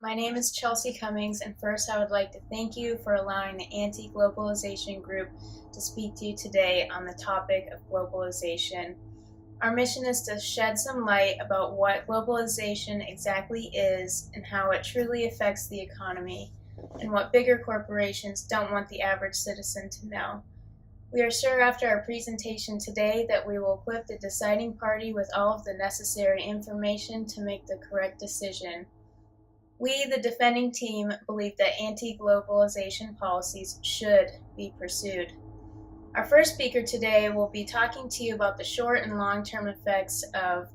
My name is Chelsea Cummings, and first I would like to thank you for allowing the Antiglobalization group to speak to you today on the topic of globalization. Our mission is to shed some light about what globalization exactly is and how it truly affects the economy, and what bigger corporations don't want the average citizen to know. We are sure after our presentation today that we will equip the deciding party with all of the necessary information to make the correct decision. We, the defending team, believe that anti-globalization policies should be pursued. Our first speaker today will be talking to you about the short and long-term effects of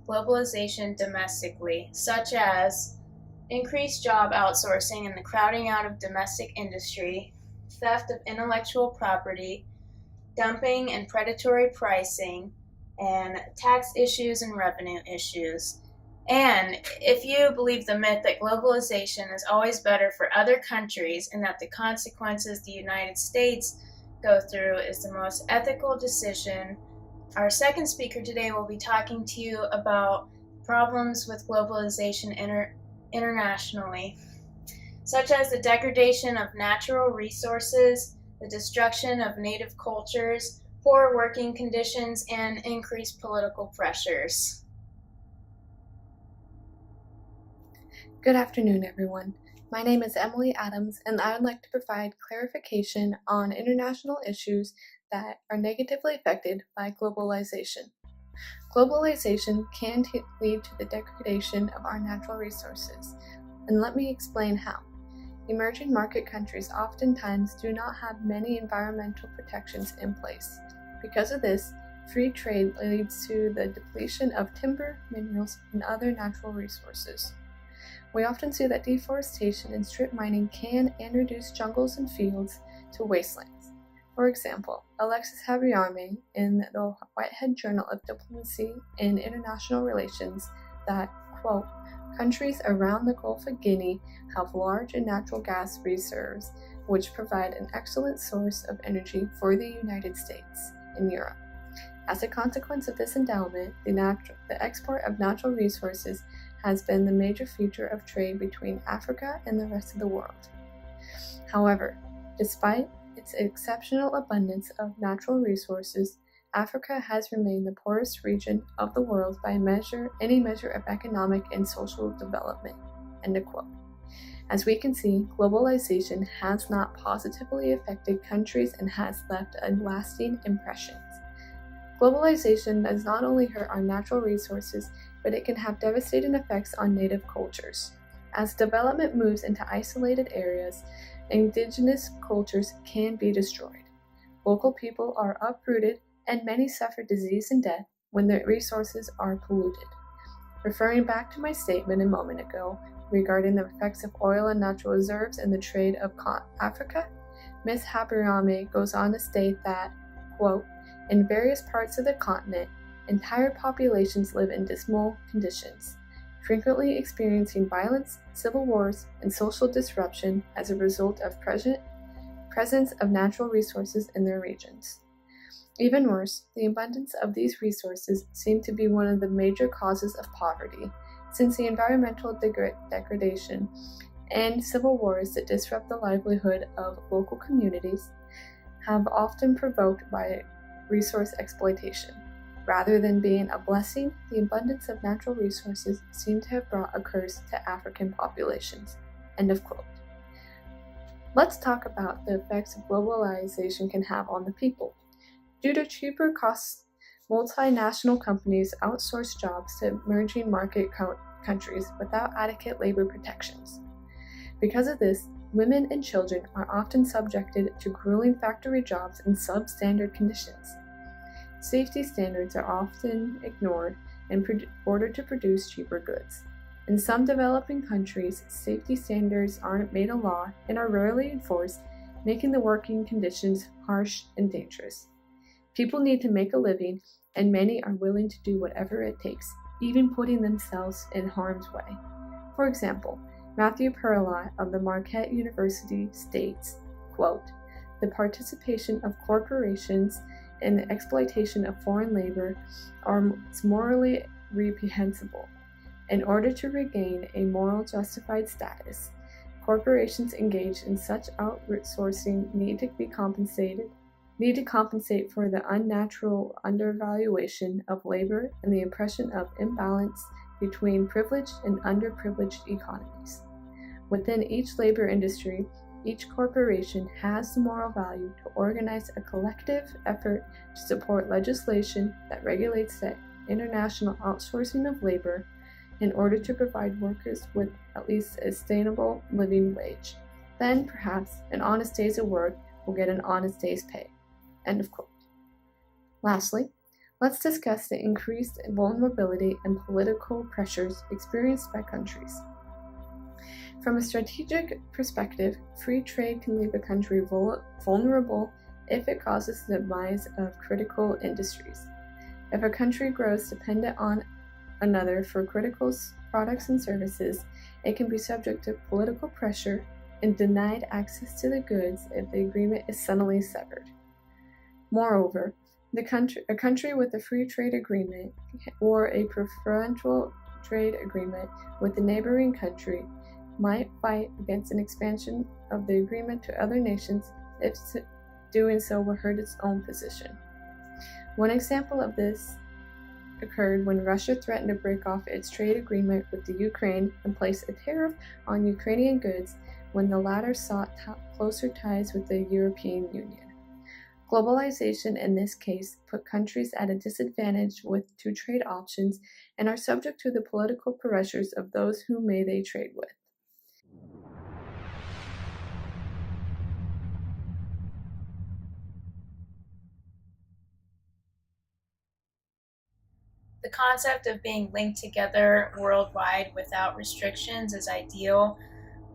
globalization domestically, such as increased job outsourcing and the crowding out of domestic industry, theft of intellectual property, dumping and predatory pricing, and tax issues and revenue issues. And if you believe the myth that globalization is always better for other countries and that the consequences the United States go through is the most ethical decision, our second speaker today will be talking to you about problems with globalization internationally, such as the degradation of natural resources, the destruction of native cultures, poor working conditions, and increased political pressures. Good afternoon, everyone. My name is Emily Adams, and I would like to provide clarification on international issues that are negatively affected by globalization. Globalization can lead to the degradation of our natural resources, and let me explain how. Emerging market countries oftentimes do not have many environmental protections in place. Because of this, free trade leads to the depletion of timber, minerals, and other natural resources. We often see that deforestation and strip mining can and reduce jungles and fields to wastelands. For example, Alexis Habriame in the Whitehead Journal of Diplomacy and International Relations that, quote, countries around the Gulf of Guinea have large natural gas reserves which provide an excellent source of energy for the United States and Europe. As a consequence of this endowment, the export of natural resources has been the major feature of trade between Africa and the rest of the world. However, despite its exceptional abundance of natural resources, Africa has remained the poorest region of the world by any measure of economic and social development. End of quote. As we can see, globalization has not positively affected countries and has left lasting impressions. Globalization does not only hurt our natural resources, but it can have devastating effects on native cultures. As development moves into isolated areas, indigenous cultures can be destroyed. Local people are uprooted, and many suffer disease and death when their resources are polluted. Referring back to my statement a moment ago regarding the effects of oil and natural reserves and the trade of Africa, Ms. Habriame goes on to state that, quote, in various parts of the continent, entire populations live in dismal conditions, frequently experiencing violence, civil wars, and social disruption as a result of presence of natural resources in their regions. Even worse, the abundance of these resources seem to be one of the major causes of poverty, since the environmental degradation and civil wars that disrupt the livelihood of local communities have often provoked by resource exploitation. Rather than being a blessing, the abundance of natural resources seem to have brought a curse to African populations. End of quote. Let's talk about the effects globalization can have on the people. Due to cheaper costs, multinational companies outsource jobs to emerging market countries without adequate labor protections. Because of this, women and children are often subjected to grueling factory jobs in substandard conditions. Safety standards are often ignored in order to produce cheaper goods. In some developing countries, safety standards aren't made a law and are rarely enforced, making the working conditions harsh and dangerous. People need to make a living, and many are willing to do whatever it takes, even putting themselves in harm's way. For example, Matthew Perlot of the Marquette University states, quote, the participation of corporations in the exploitation of foreign labor is morally reprehensible. In order to regain a moral justified status, corporations engaged in such outsourcing need to compensate for the unnatural undervaluation of labor and the impression of imbalance between privileged and underprivileged economies. Within each labor industry, each corporation has the moral value to organize a collective effort to support legislation that regulates the international outsourcing of labor in order to provide workers with at least a sustainable living wage. Then, perhaps, an honest day's work will get an honest day's pay. End of quote. Lastly, let's discuss the increased vulnerability and political pressures experienced by countries. From a strategic perspective, free trade can leave a country vulnerable if it causes the demise of critical industries. If a country grows dependent on another for critical products and services, it can be subject to political pressure and denied access to the goods if the agreement is suddenly severed. Moreover, a country with a free trade agreement or a preferential trade agreement with a neighboring country might fight against an expansion of the agreement to other nations if doing so will hurt its own position. One example of this occurred when Russia threatened to break off its trade agreement with the Ukraine and place a tariff on Ukrainian goods when the latter sought closer ties with the European Union. Globalization in this case put countries at a disadvantage with two trade options and are subject to the political pressures of those whom may they trade with. The concept of being linked together worldwide without restrictions is ideal,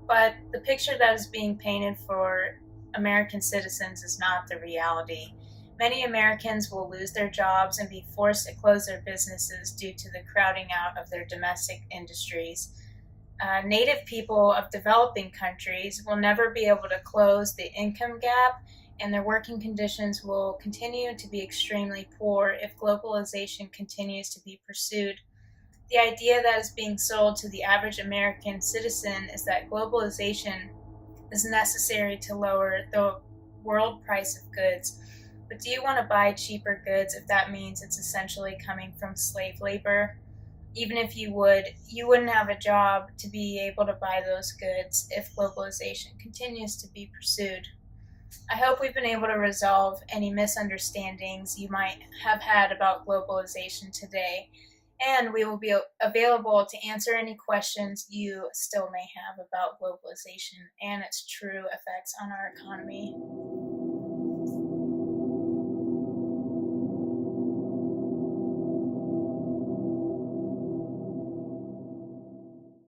but the picture that is being painted for American citizens is not the reality. Many Americans will lose their jobs and be forced to close their businesses due to the crowding out of their domestic industries. Native people of developing countries will never be able to close the income gap, and their working conditions will continue to be extremely poor if globalization continues to be pursued. The idea that is being sold to the average American citizen is that globalization is necessary to lower the world price of goods. But do you want to buy cheaper goods if that means it's essentially coming from slave labor? Even if you would, you wouldn't have a job to be able to buy those goods if globalization continues to be pursued. I hope we've been able to resolve any misunderstandings you might have had about globalization today, and we will be available to answer any questions you still may have about globalization and its true effects on our economy.